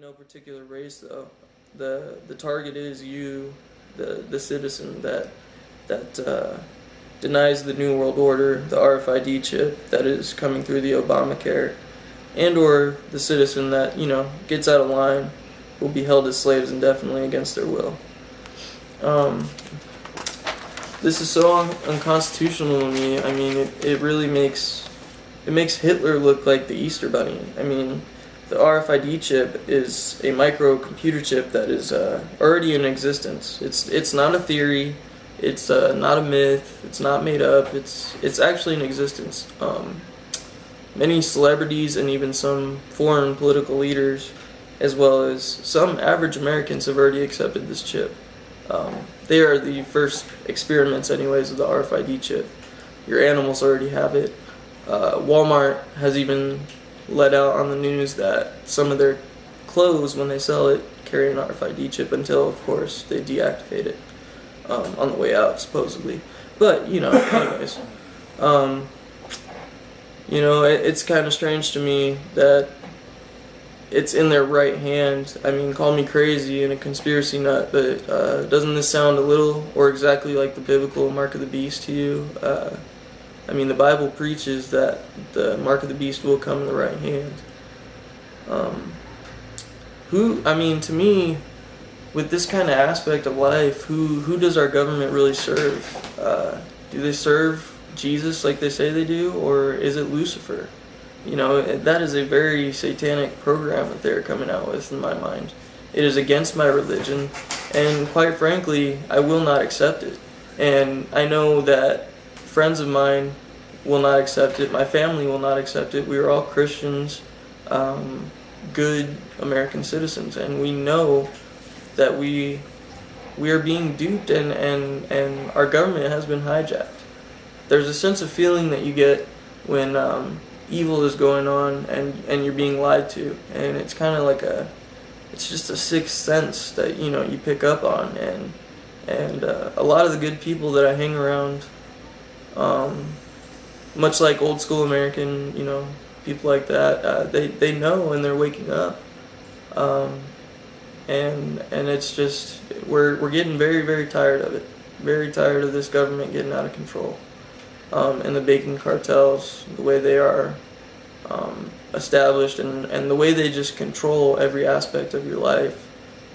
no particular race, though. The target is you, the citizen that denies the New World Order, the RFID chip that is coming through the Obamacare, and or the citizen that, gets out of line will be held as slaves indefinitely against their will. This is so unconstitutional to me. I mean, it really makes Hitler look like the Easter Bunny. I mean, the RFID chip is a microcomputer chip that is already in existence. It's not a theory. It's not a myth. It's not made up. It's actually in existence. Many celebrities and even some foreign political leaders, as well as some average Americans, have already accepted this chip. They are the first experiments, anyways, of the RFID chip. Your animals already have it. Walmart has even let out on the news that some of their clothes, when they sell it, carry an RFID chip until, of course, they deactivate it on the way out, supposedly. But, anyways. It's kind of strange to me that it's in their right hand. I mean, call me crazy and a conspiracy nut, but doesn't this sound a little or exactly like the biblical mark of the beast to you? I mean, the Bible preaches that the mark of the beast will come in the right hand. To me, with this kind of aspect of life, who does our government really serve? Do they serve Jesus like they say they do, or is it Lucifer? That is a very satanic program that they're coming out with, in my mind. It is against my religion, and quite frankly, I will not accept it. And I know that friends of mine will not accept it. My family will not accept it. We are all Christians, good American citizens, and we know that we are being duped, and our government has been hijacked. There's a sense of feeling that you get when evil is going on and you're being lied to, and it's kind of like it's just a sixth sense that you pick up on, and a lot of the good people that I hang around, much like old school American people like that, they know, and they're waking up, and it's just we're getting very, very tired of it, very tired of this government getting out of control. And the banking cartels, the way they are established, and the way they just control every aspect of your life.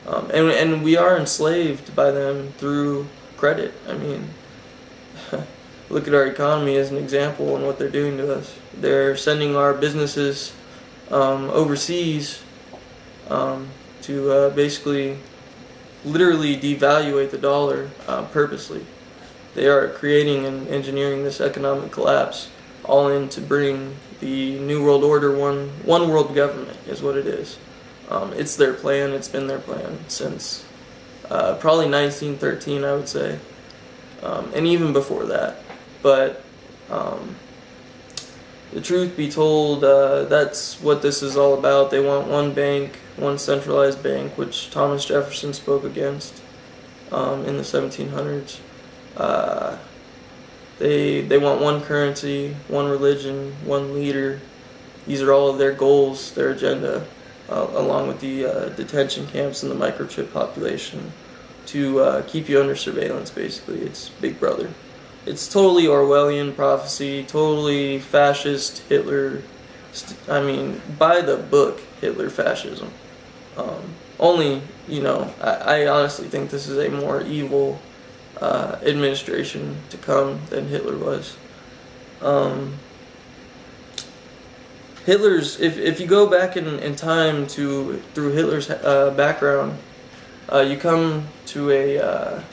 And we are enslaved by them through credit. I mean, look at our economy as an example and what they're doing to us. They're sending our businesses overseas to basically, literally devaluate the dollar purposely. They are creating and engineering this economic collapse, all in to bring the New World Order, one world government is what it is. It's their plan. It's been their plan since probably 1913, I would say, and even before that. But the truth be told, that's what this is all about. They want one bank, one centralized bank, which Thomas Jefferson spoke against in the 1700s. They want one currency, one religion, one leader. These are all of their goals, their agenda, along with the detention camps and the microchip population to keep you under surveillance, basically. It's Big Brother. It's totally Orwellian prophecy, totally fascist Hitler. By the book, Hitler fascism. Only, I honestly think this is a more evil administration to come than Hitler was. Hitler's, if you go back in time through Hitler's background, you come to a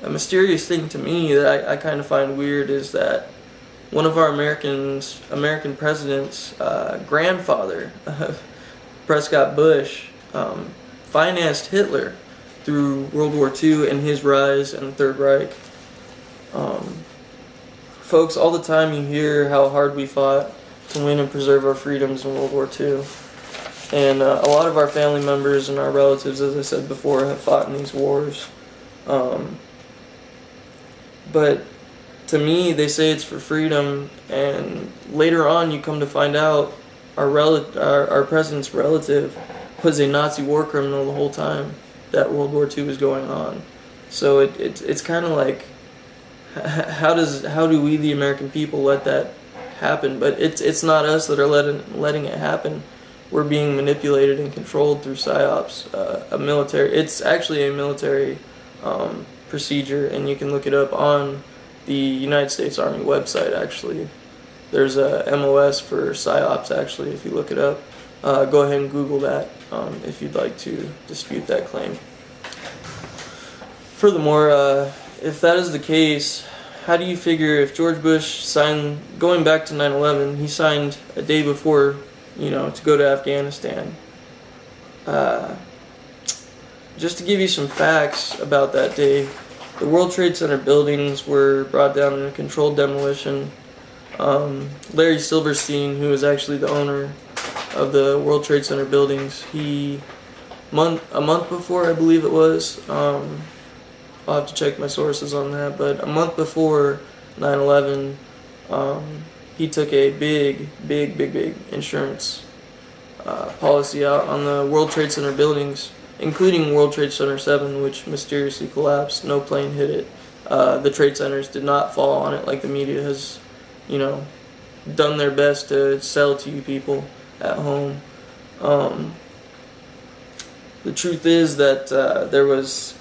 mysterious thing to me that I kind of find weird, is that one of our American president's grandfather, Prescott Bush, financed Hitler through World War II and his rise and the Third Reich. Folks, all the time you hear how hard we fought to win and preserve our freedoms in World War II. And a lot of our family members and our relatives, as I said before, have fought in these wars. But to me, they say it's for freedom, and later on you come to find out our president's relative was a Nazi war criminal the whole time that World War II was going on. So it's kind of like, how do we, the American people, let that happen? But it's not us that are letting it happen. We're being manipulated and controlled through psyops. It's actually a military procedure, and you can look it up on the United States Army website. Actually, there's a MOS for psyops. Actually, if you look it up, go ahead and Google that if you'd like to dispute that claim. Furthermore, if that is the case, how do you figure if George Bush signed, going back to 9/11, he signed a day before, to go to Afghanistan? Just to give you some facts about that day, the World Trade Center buildings were brought down in a controlled demolition. Larry Silverstein, who is actually the owner of the World Trade Center buildings, a month before, I believe it was, I'll have to check my sources on that, but a month before 9/11, he took a big insurance policy out on the World Trade Center buildings, including World Trade Center 7, which mysteriously collapsed. No plane hit it. The trade centers did not fall on it like the media has, done their best to sell to you people at home. The truth is that there was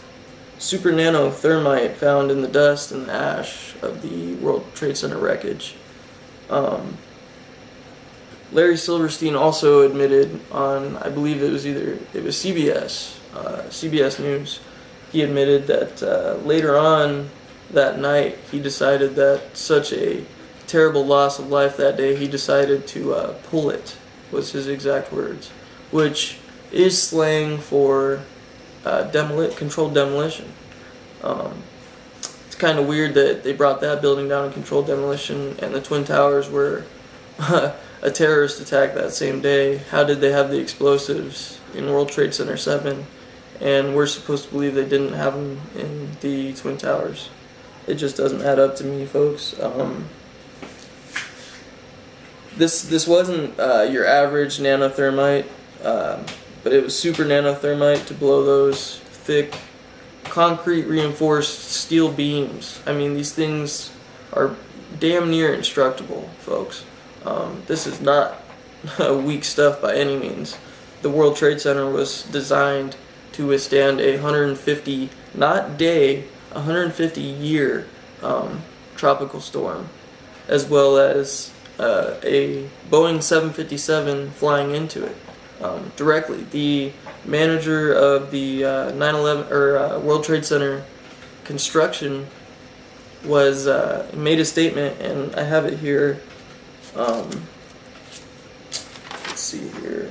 super nano thermite found in the dust and the ash of the World Trade Center wreckage. Larry Silverstein also admitted on, I believe it was CBS News, he admitted that later on that night he decided that such a terrible loss of life that day, he decided to pull it, was his exact words, which is slang for controlled demolition. It's kind of weird that they brought that building down in controlled demolition, and the Twin Towers were a terrorist attack that same day. How did they have the explosives in World Trade Center 7, and we're supposed to believe they didn't have them in the Twin Towers? It just doesn't add up to me, folks. This wasn't your average nanothermite, but it was super nanothermite to blow those thick concrete reinforced steel beams. I mean, these things are damn near indestructible, folks. This is not weak stuff by any means. The World Trade Center was designed to withstand a 150, not day, 150 year tropical storm, as well as a Boeing 757 flying into it directly. The manager of the 9/11 World Trade Center construction was made a statement, and I have it here. Let's see here.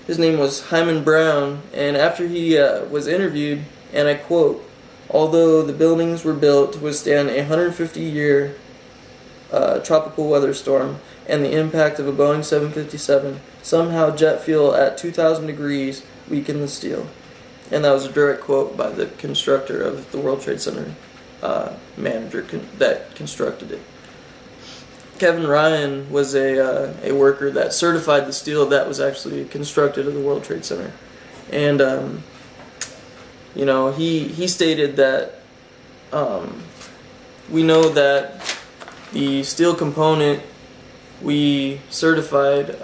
His name was Hyman Brown, and after he was interviewed, and I quote, "Although the buildings were built to withstand a 150-year tropical weather storm and the impact of a Boeing 757, somehow jet fuel at 2,000 degrees weakened the steel." And that was a direct quote by the constructor of the World Trade Center manager that constructed it. Kevin Ryan was a worker that certified the steel that was actually constructed at the World Trade Center. And, he stated that we know that the steel component we certified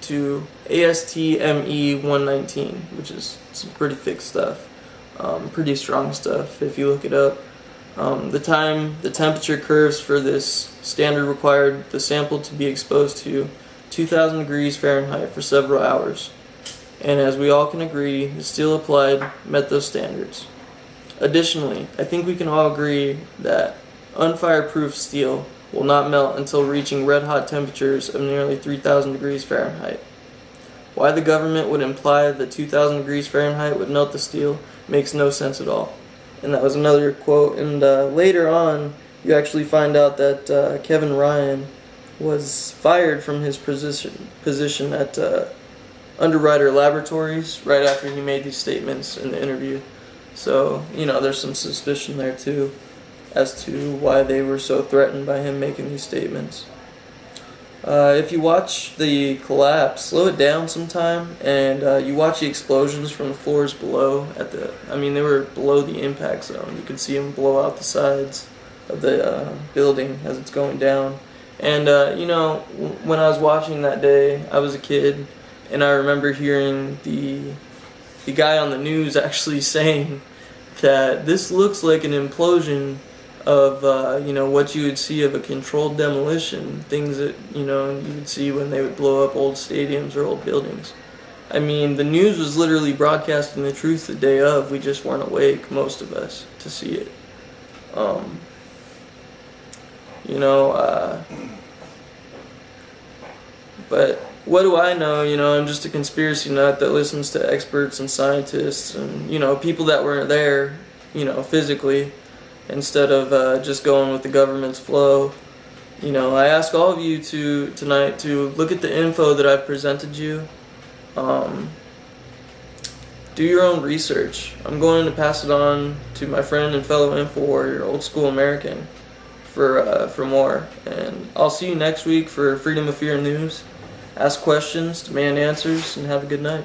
to ASTME 119, which is some pretty thick stuff, pretty strong stuff if you look it up. The temperature curves for this standard required the sample to be exposed to 2,000 degrees Fahrenheit for several hours. And as we all can agree, the steel applied met those standards. Additionally, I think we can all agree that unfireproof steel will not melt until reaching red-hot temperatures of nearly 3,000 degrees Fahrenheit. Why the government would imply that 2,000 degrees Fahrenheit would melt the steel makes no sense at all. And that was another quote. And later on, you actually find out that Kevin Ryan was fired from his position at Underwriter Laboratories right after he made these statements in the interview. So, there's some suspicion there too as to why they were so threatened by him making these statements. If you watch the collapse, slow it down sometime, and you watch the explosions from the floors below. They were below the impact zone. You could see them blow out the sides of the building as it's going down. And when I was watching that day, I was a kid, and I remember hearing the guy on the news actually saying that this looks like an implosion of what you would see of a controlled demolition, things that you would see when they would blow up old stadiums or old buildings. I mean, the news was literally broadcasting the truth the day of. We just weren't awake, most of us, to see it. But what do I know? I'm just a conspiracy nut that listens to experts and scientists and people that weren't there, physically, instead of just going with the government's flow. I ask all of you tonight to look at the info that I've presented you. Do your own research. I'm going to pass it on to my friend and fellow info warrior, Old School American, for more. And I'll see you next week for Freedom of Fear News. Ask questions, demand answers, and have a good night.